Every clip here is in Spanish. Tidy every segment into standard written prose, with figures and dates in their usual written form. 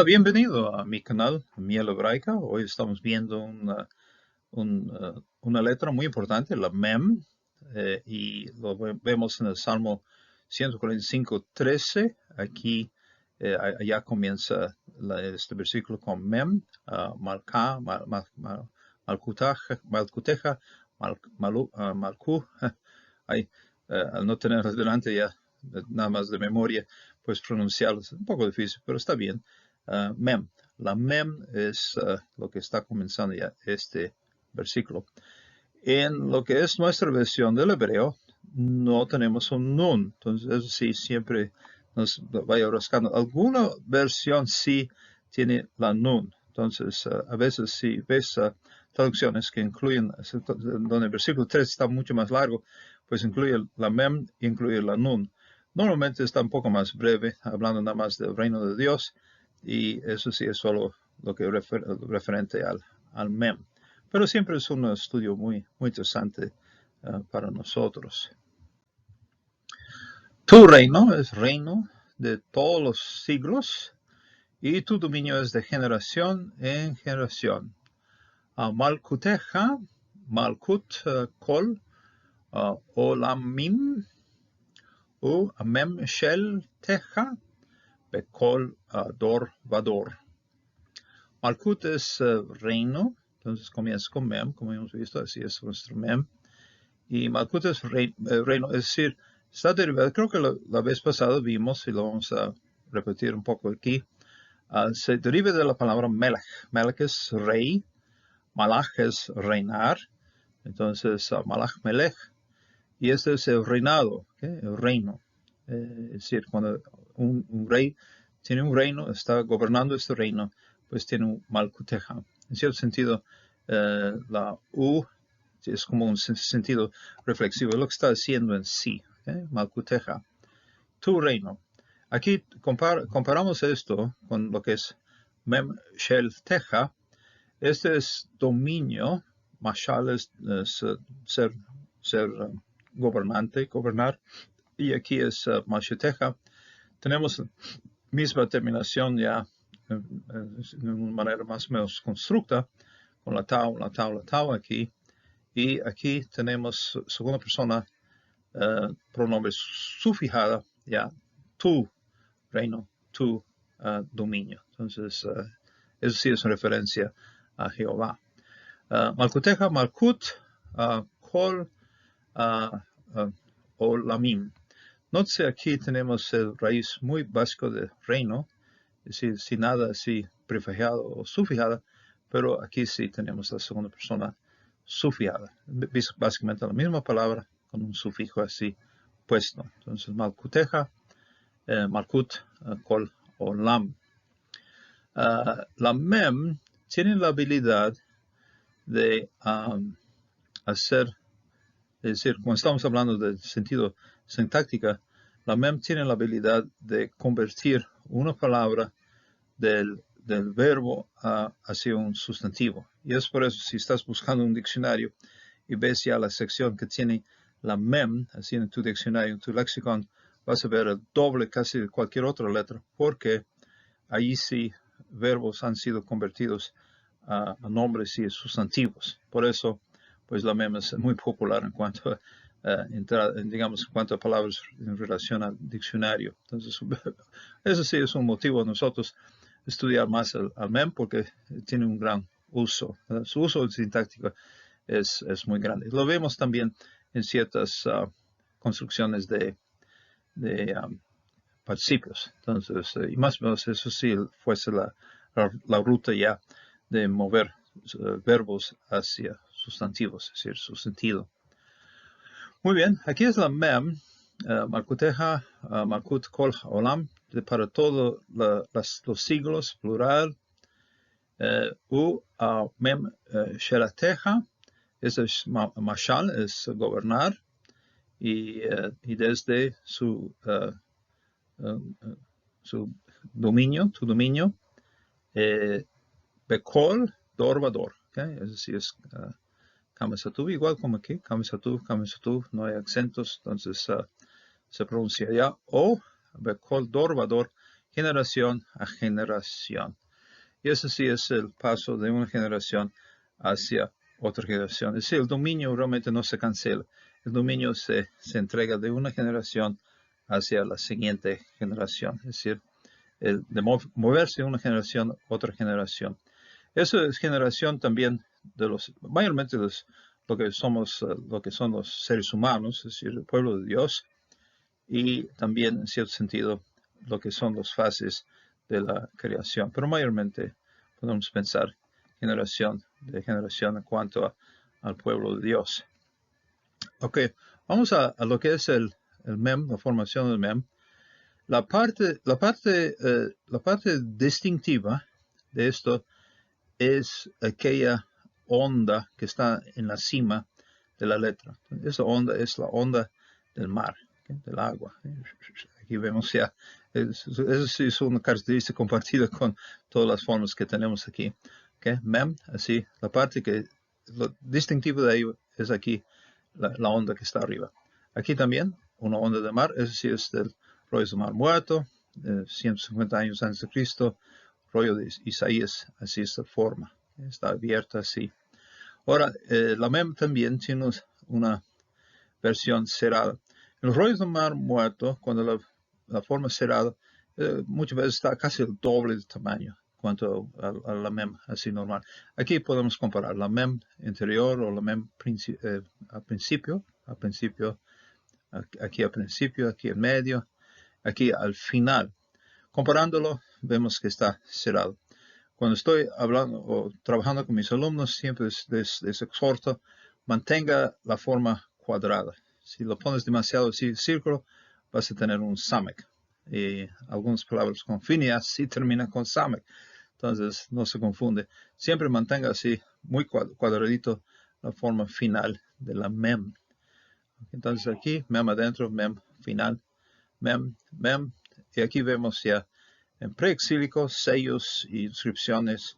Bienvenido a mi canal Miel Hebraica. Hoy estamos viendo una letra muy importante, la Mem, y vemos en el Salmo 145:13. Aquí, allá comienza este versículo con Mem, Malca, Malcuteja, Malcu. Ahí, al no tenerlas delante ya, nada más de memoria, pues pronunciarlos es un poco difícil, pero está bien. Mem. La mem es lo que está comenzando ya este versículo. En lo que es nuestra versión del hebreo, no tenemos un nun. Entonces, eso sí, siempre nos vaya rascando. Alguna versión sí tiene la nun. Entonces, a veces si ves traducciones que incluyen, donde el versículo 3 está mucho más largo, pues incluye la mem e incluye la nun. Normalmente está un poco más breve, hablando nada más del reino de Dios, y eso sí es solo lo que referente al mem. Pero siempre es un estudio muy interesante para nosotros. Tu reino es reino de todos los siglos y tu dominio es de generación en generación. Malkuteja, Malkut Kol, Olamim, U Amem Shel Teja, Bekol Dor Vador. Malkut es reino, entonces comienza con Mem, como hemos visto, así es nuestro Mem. Y Malkut es reino, es decir, está derivado, creo que la vez pasada vimos, y lo vamos a repetir un poco aquí, se deriva de la palabra Melech. Melech es rey, Malach es reinar, entonces Malach Melech, y este es el reinado, ¿okay? El reino. Es decir, cuando un rey tiene un reino, está gobernando este reino, pues tiene un Malkuteja. En cierto sentido, la U es como un sentido reflexivo, es lo que está haciendo en sí, Malkuteja, tu reino. Aquí comparamos esto con lo que es Mem Shel Teja. Este es dominio, Mashal es ser gobernante, gobernar, y aquí es Masheteja. Tenemos misma terminación ya de una manera más o menos constructa, con la tau aquí. Y aquí tenemos segunda persona, pronombre sufijada, ya, tu reino, tu dominio. Entonces, eso sí es una referencia a Jehová. Malkuteja, Malkut, Kol, Olamim. Nótese aquí tenemos el raíz muy básico de reino, es decir, sin nada así prefijado o sufijada, pero aquí sí tenemos la segunda persona sufijada. Básicamente la misma palabra con un sufijo así puesto. Entonces, Malkuteja, Malkut, Kol, Olam. La mem tiene la habilidad de hacer, es decir, cuando estamos hablando del sentido sintáctica, la mem tiene la habilidad de convertir una palabra del verbo hacia un sustantivo. Y es por eso, si estás buscando un diccionario y ves ya la sección que tiene la mem, así en tu diccionario, en tu lexicon, vas a ver el doble casi de cualquier otra letra, porque ahí sí verbos han sido convertidos a nombres y sustantivos. Por eso, pues la mem es muy popular en cuanto a digamos, en cuanto a palabras en relación al diccionario. Entonces, eso sí es un motivo de nosotros estudiar más al mem, porque tiene un gran uso. Su uso sintáctico es muy grande. Lo vemos también en ciertas construcciones de participios. Entonces, y más o menos eso sí fuese la ruta ya de mover verbos hacia sustantivos, es decir, su sentido. Muy bien, aquí es la mem, Malkuteja, Malkut Kol Olam, para todos los siglos, plural. U mem Shelateja, ese es Mashal, es gobernar, y desde su dominio, tu dominio, Bekol Dorvador, ¿okay? Es decir, es Kamesatu, igual como aquí, Kamesatu, no hay acentos, entonces se pronuncia ya, o Bekol Dorvador, generación a generación. Y ese sí es el paso de una generación hacia otra generación. Es decir, el dominio realmente no se cancela. El dominio se entrega de una generación hacia la siguiente generación. Es decir, de moverse de una generación a otra generación. Eso es generación también de mayormente lo que son los seres humanos, es decir, el pueblo de Dios, y también en cierto sentido lo que son las fases de la creación. Pero mayormente podemos pensar generación de generación en cuanto al pueblo de Dios. Ok, vamos a lo que es el MEM, la formación del MEM. La parte distintiva de esto es aquella onda que está en la cima de la letra. Esa onda es la onda del mar, ¿okay? Del agua. Aquí vemos ya, eso es una característica compartida con todas las formas que tenemos aquí. ¿Okay? MEM, así, la parte lo distintivo de ello es aquí la onda que está arriba. Aquí también una onda de mar, es decir, es del rollo del mar muerto, 150 años antes de Cristo, rollo de Isaías, así esta forma, está abierta así. Ahora, la MEM también tiene una versión cerrada. En los rollos del mar muerto, cuando la forma cerrada, muchas veces está casi el doble de tamaño en cuanto a la MEM así normal. Aquí podemos comparar la MEM interior o la MEM al principio, aquí al principio, aquí en medio, aquí al final. Comparándolo, vemos que está cerrado. Cuando estoy hablando o trabajando con mis alumnos, siempre les exhorto, mantenga la forma cuadrada. Si lo pones demasiado así, círculo, vas a tener un samek. Y algunas palabras con finias sí terminan con samek. Entonces, no se confunde. Siempre mantenga así, muy cuadradito, la forma final de la MEM. Entonces aquí, MEM adentro, MEM final, MEM, MEM. Y aquí vemos ya en preexílico, sellos y inscripciones,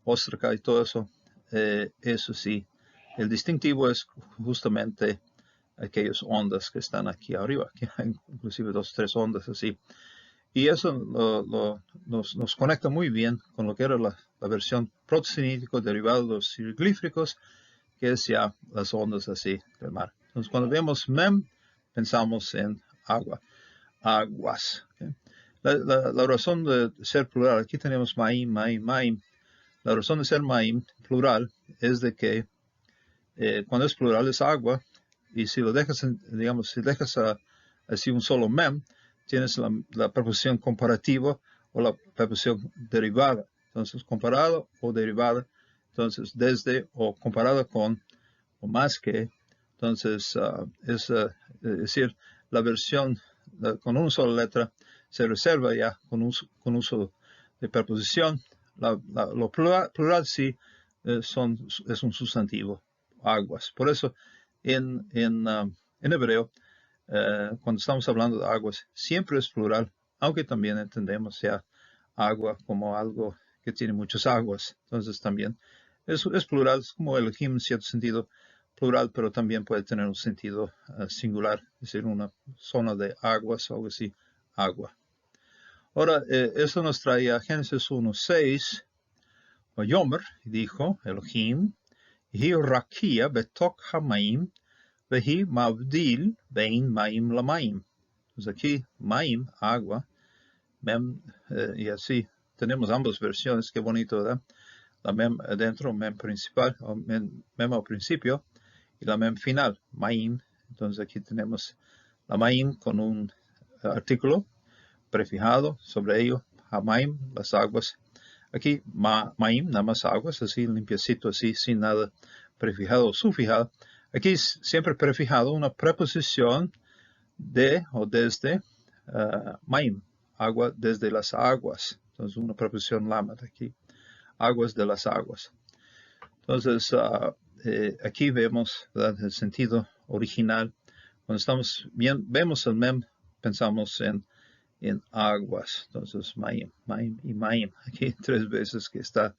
óstraca y todo eso. Eso sí, el distintivo es justamente aquellas ondas que están aquí arriba, que hay inclusive 2 o 3 ondas así. Y eso nos conecta muy bien con lo que era la versión protocinítico derivada de los hieroglíficos, que es ya las ondas así del mar. Entonces, cuando vemos MEM, pensamos en agua, aguas. ¿Okay? La razón de ser plural, aquí tenemos Maim, Maim, Maim. La razón de ser Maim plural es de que cuando es plural es agua, y si lo dejas, digamos, si dejas así un solo MEM, tienes la preposición comparativa o la preposición derivada. Entonces, comparado o derivada, entonces desde o comparado con o más que, entonces es decir, la versión con una sola letra se reserva ya con uso de preposición. Lo plural sí es un sustantivo, aguas. Por eso en hebreo, cuando estamos hablando de aguas, siempre es plural, aunque también entendemos ya agua como algo que tiene muchas aguas. Entonces también es plural, es como Elohim en cierto sentido plural, pero también puede tener un sentido singular, es decir, una zona de aguas o algo así, agua. Ahora, eso nos trae a Génesis 1:6. Yomer dijo, Elohim, Hi rakia betok hamaim, vehi mavdil bein maim lamaim. Pues aquí, maim, agua, mem, y así tenemos ambas versiones, qué bonito, ¿verdad? La mem adentro, mem principal, o mem al principio, y la mem final, maim. Entonces aquí tenemos la maim con un artículo prefijado sobre ello, hamaim, las aguas. Aquí maim, nada más aguas, así limpiecito, así, sin nada prefijado o sufijado. Aquí siempre prefijado una preposición de o desde maim, agua desde las aguas. Entonces una preposición lamed aquí, aguas de las aguas. Entonces aquí vemos, ¿verdad?, el sentido original. Cuando vemos el mem, pensamos en aguas. Entonces, Maim, Maim y Maim. Aquí 3 veces que está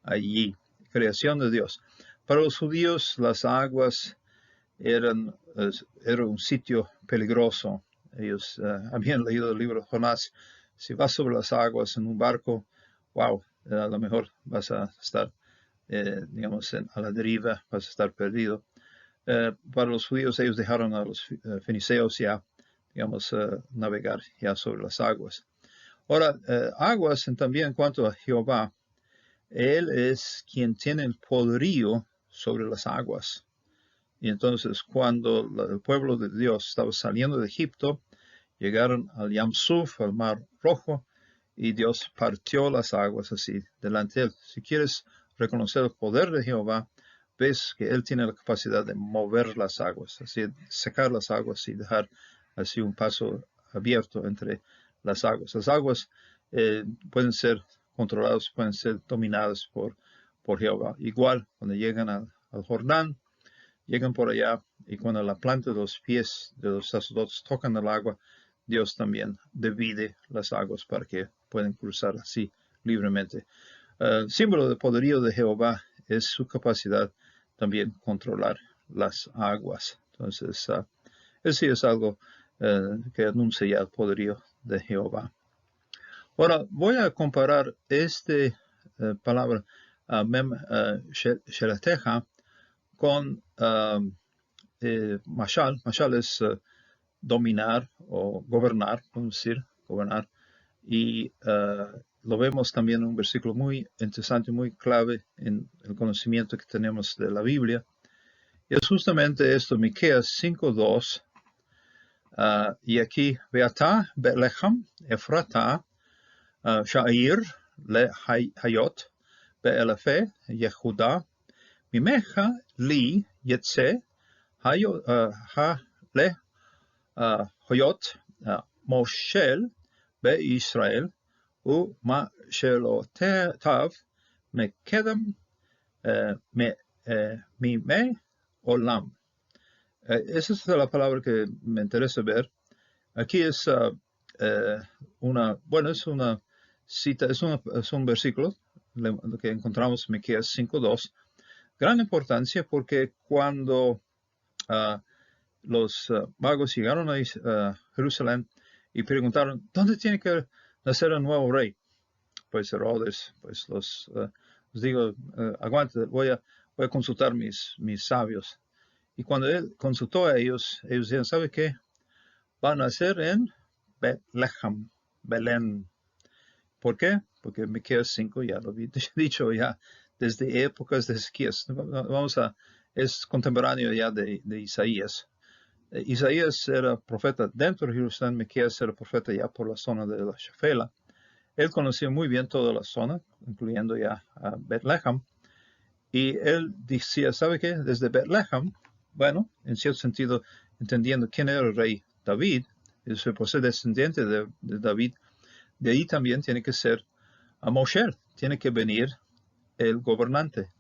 allí. Creación de Dios. Para los judíos, las aguas era un sitio peligroso. Ellos habían leído el libro de Jonás, Si vas sobre las aguas en un barco, wow, a lo mejor vas a estar, digamos, a la deriva, vas a estar perdido. Para los judíos, ellos dejaron a los feniceos ya, digamos, navegar ya sobre las aguas. Ahora, aguas también en cuanto a Jehová, Él es quien tiene el poderío sobre las aguas. Y entonces cuando el pueblo de Dios estaba saliendo de Egipto, llegaron al Yam Suf, al Mar Rojo, y Dios partió las aguas así delante de él. Si quieres reconocer el poder de Jehová, ves que Él tiene la capacidad de mover las aguas, así secar las aguas y dejar así un paso abierto entre las aguas. Las aguas pueden ser controladas, pueden ser dominadas por Jehová. Igual, cuando llegan al Jordán, llegan por allá y cuando la planta de los pies de los sacerdotes tocan el agua, Dios también divide las aguas para que puedan cruzar así libremente. El símbolo de poderío de Jehová es su capacidad también controlar las aguas. Entonces, eso es algo que anuncia ya el poderío de Jehová. Ahora, voy a comparar esta palabra mem shelateja con mashal. Mashal es dominar o gobernar, podemos decir, gobernar. Y lo vemos también en un versículo muy interesante, muy clave en el conocimiento que tenemos de la Biblia. Y es justamente esto, Miqueas 5:2. Y aquí, Beatá, Betlehem, Efratá, Sha'ir, Le Hayot, Be'elefe, Yehuda, Mimeja, Li, Yetze, Le Hayot, Moshel, בישראל, ומה שלותיו מקדם מימי olam. Esa es la palabra que me interesa ver. Aquí es es una cita, es un versículo lo que encontramos en Miqueas 5:2. Gran importancia porque cuando los magos llegaron a Jerusalén y preguntaron, ¿dónde tiene que nacer el nuevo rey? Pues Herodes, pues los digo, aguante, voy a consultar mis sabios. Y cuando él consultó a ellos dijeron, ¿sabe qué? Van a nacer en Betlehem, Belén. ¿Por qué? Porque Miqueas 5 ya lo he dicho ya desde épocas de Ezequías. Es contemporáneo ya de Isaías. Isaías era profeta dentro de Jerusalén, Miqueas era profeta ya por la zona de la Shefela. Él conocía muy bien toda la zona, incluyendo ya a Betlehem, y él decía, ¿sabe qué? Desde Betlehem, bueno, en cierto sentido, entendiendo quién era el rey David, por ser descendiente de David, de ahí también tiene que ser a Moshe, tiene que venir el gobernante,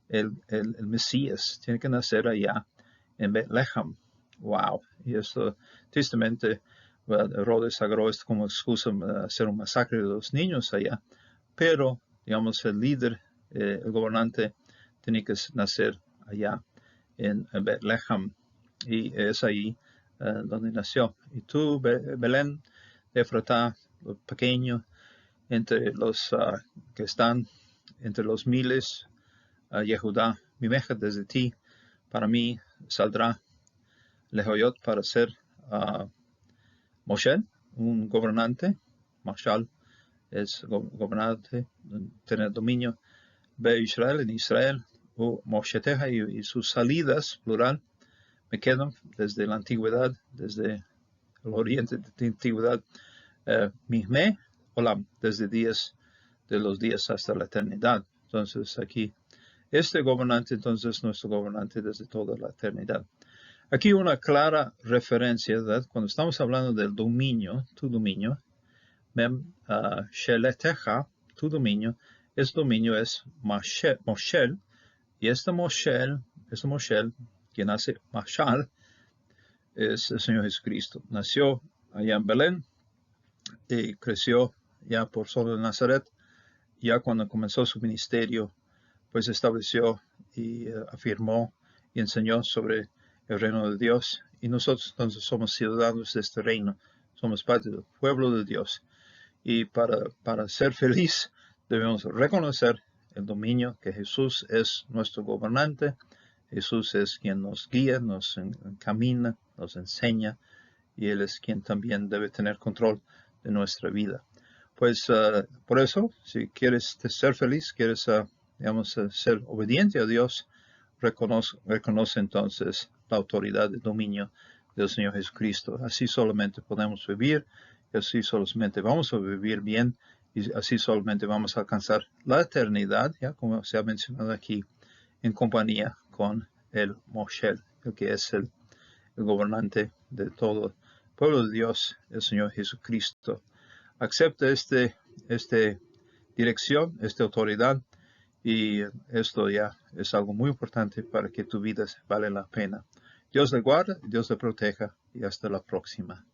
el Mesías, tiene que nacer allá en Betlehem. Wow, y esto tristemente Herodes agarró esto como excusa para hacer un masacre de los niños allá, pero digamos el líder, el gobernante tiene que nacer allá en Betlehem y es ahí donde nació. Y tú, Belén de Efratá, lo pequeño, entre los que están entre los miles, Yehudá, mi meja desde ti, para mí saldrá Lehoyot para ser Moshe, un gobernante. Mashal es gobernante, tener dominio. Ve Israel en Israel, o Mosheteja y sus salidas, plural, me quedan desde la antigüedad, desde el oriente de la antigüedad, Mihme Olam, desde de los días hasta la eternidad. Entonces aquí, este gobernante entonces es nuestro gobernante desde toda la eternidad. Aquí una clara referencia, ¿verdad? Cuando estamos hablando del dominio, tu dominio, mem sheleteja, tu dominio, este dominio es Moshel, y este Moshel, quien hace Mashal, es el Señor Jesucristo. Nació allá en Belén y creció ya por sobre Nazaret. Ya cuando comenzó su ministerio, pues estableció y afirmó y enseñó sobre el reino de Dios. Y nosotros entonces somos ciudadanos de este reino, somos parte del pueblo de Dios. Y para ser feliz debemos reconocer el dominio, que Jesús es nuestro gobernante. Jesús es quien nos guía, nos encamina, nos enseña, y Él es quien también debe tener control de nuestra vida. Pues por eso, si quieres ser feliz, quieres, ser obediente a Dios, reconoce entonces la autoridad y dominio del Señor Jesucristo. Así solamente podemos vivir, y así solamente vamos a vivir bien, y así solamente vamos a alcanzar la eternidad, ya como se ha mencionado aquí, en compañía con el Moshe, el que es el gobernante de todo el pueblo de Dios, el Señor Jesucristo. Acepta esta dirección, esta autoridad, y esto ya es algo muy importante para que tu vida vale la pena. Dios le guarda, Dios le proteja, y hasta la próxima.